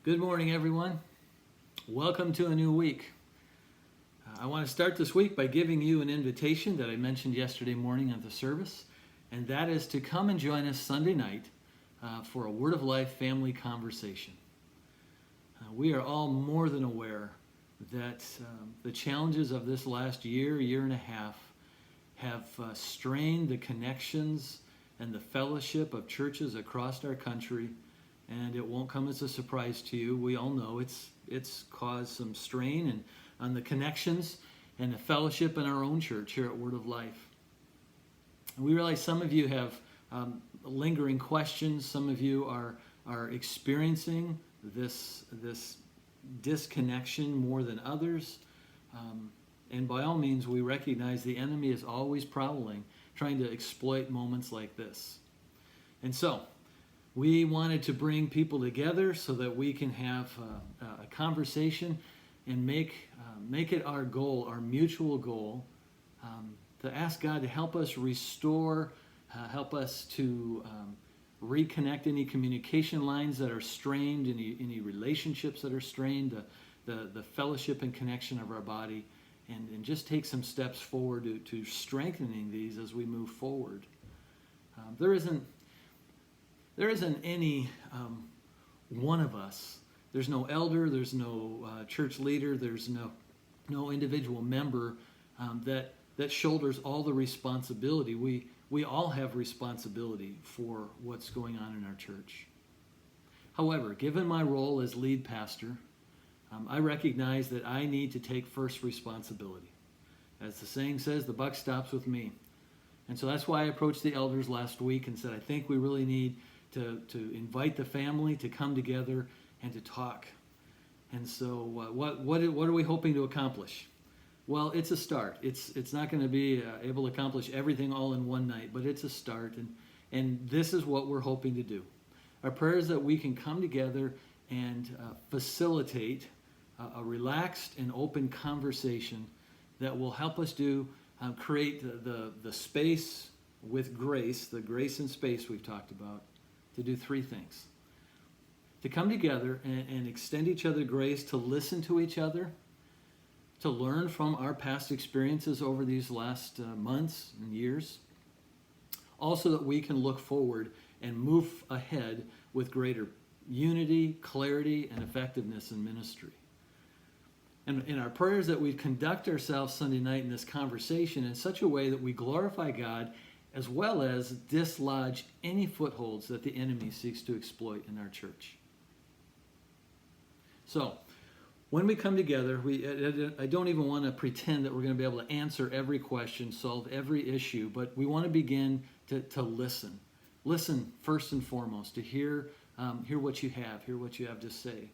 Good morning, everyone. Welcome to a new week. I want to start this week by giving you an invitation that I mentioned yesterday morning at the service, and that is to come and join us Sunday night for a Word of Life family conversation. We are all more than aware that the challenges of this last year and a half have strained the connections and the fellowship of churches across our country, and it won't come as a surprise to you. We all know it's caused some strain on the connections and the fellowship in our own church here at Word of Life. And we realize some of you have lingering questions. Some of you are experiencing this disconnection more than others. And by all means, we recognize the enemy is always prowling, trying to exploit moments like this. And so, we wanted to bring people together so that we can have a conversation and make it our goal, our mutual goal, to ask God to help us restore, help us to reconnect any communication lines that are strained, any relationships that are strained, the fellowship and connection of our body, and just take some steps forward to strengthening these as we move forward. There isn't any one of us. There's no elder, there's no church leader, there's no individual member that shoulders all the responsibility. We all have responsibility for what's going on in our church. However, given my role as lead pastor, I recognize that I need to take first responsibility. As the saying says, the buck stops with me. And so that's why I approached the elders last week and said, I think we really need to invite the family to come together and to talk. And so what are we hoping to accomplish? Well, it's a start. It's not going to be able to accomplish everything all in one night, but it's a start. And this is what we're hoping to do. Our prayer is that we can come together and facilitate a relaxed and open conversation that will help us create the space with grace, the grace and space we've talked about, to do three things. To come together and extend each other grace, to listen to each other, to learn from our past experiences over these last months and years, also that we can look forward and move ahead with greater unity, clarity, and effectiveness in ministry. And in our prayers that we conduct ourselves Sunday night in this conversation in such a way that we glorify God as well as dislodge any footholds that the enemy seeks to exploit in our church. So, when we come together, I don't even want to pretend that we're going to be able to answer every question, solve every issue, but we want to begin to listen. Listen first and foremost, to hear what you have to say.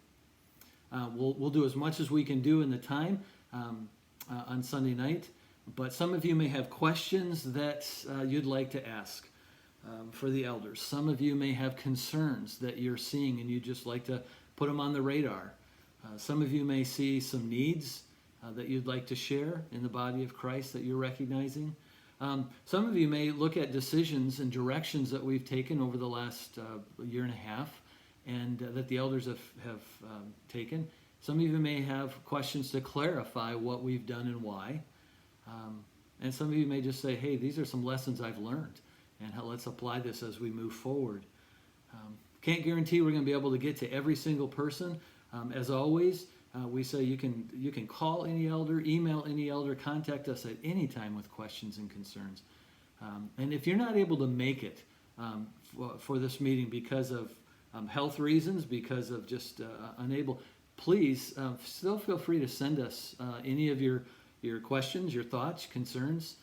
We'll do as much as we can do in the time on Sunday night, but some of you may have questions that you'd like to ask for the elders. Some of you may have concerns that you're seeing and you'd just like to put them on the radar. Some of you may see some needs that you'd like to share in the body of Christ that you're recognizing. Some of you may look at decisions and directions that we've taken over the last year and a half and that the elders have taken. Some of you may have questions to clarify what we've done and why. And some of you may just say, hey, these are some lessons I've learned, and let's apply this as we move forward. Can't guarantee we're going to be able to get to every single person. As always, we say you can call any elder, email any elder, contact us at any time with questions and concerns. And if you're not able to make it for this meeting because of health reasons, because of just unable, please still feel free to send us any of your questions, your thoughts, concerns.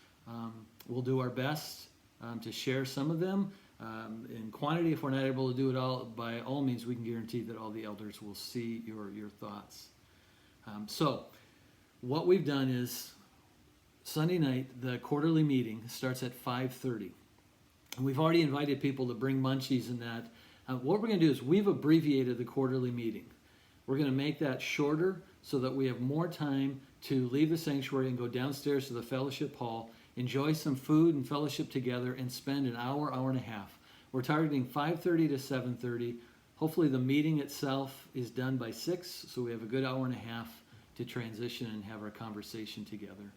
We'll do our best to share some of them. In quantity, if we're not able to do it all, by all means, we can guarantee that all the elders will see your thoughts. So what we've done is Sunday night, the quarterly meeting starts at 5:30. And we've already invited people to bring munchies and that. What we're going to do is we've abbreviated the quarterly meeting. We're going to make that shorter so that we have more time to leave the sanctuary and go downstairs to the fellowship hall, enjoy some food and fellowship together, and spend an hour and a half. We're targeting 5:30 to 7:30. Hopefully the meeting itself is done by 6, so we have a good hour and a half to transition and have our conversation together.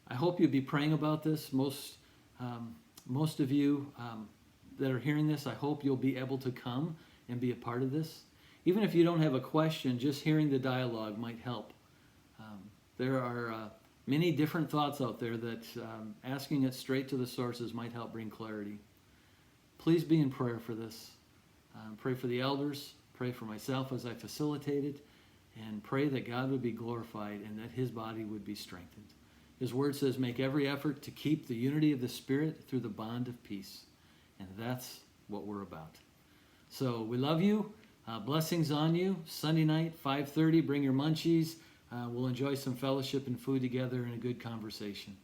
I hope you'll be praying about this. Most of you that are hearing this, I hope you'll be able to come and be a part of this. Even if you don't have a question, just hearing the dialogue might help. There are many different thoughts out there that asking it straight to the sources might help bring clarity. Please be in prayer for this. Pray for the elders. Pray for myself as I facilitate it. And pray that God would be glorified and that his body would be strengthened. His word says, make every effort to keep the unity of the Spirit through the bond of peace. And that's what we're about. So we love you. Blessings on you. Sunday night, 5:30. Bring your munchies. We'll enjoy some fellowship and food together and a good conversation.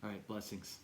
All right, blessings.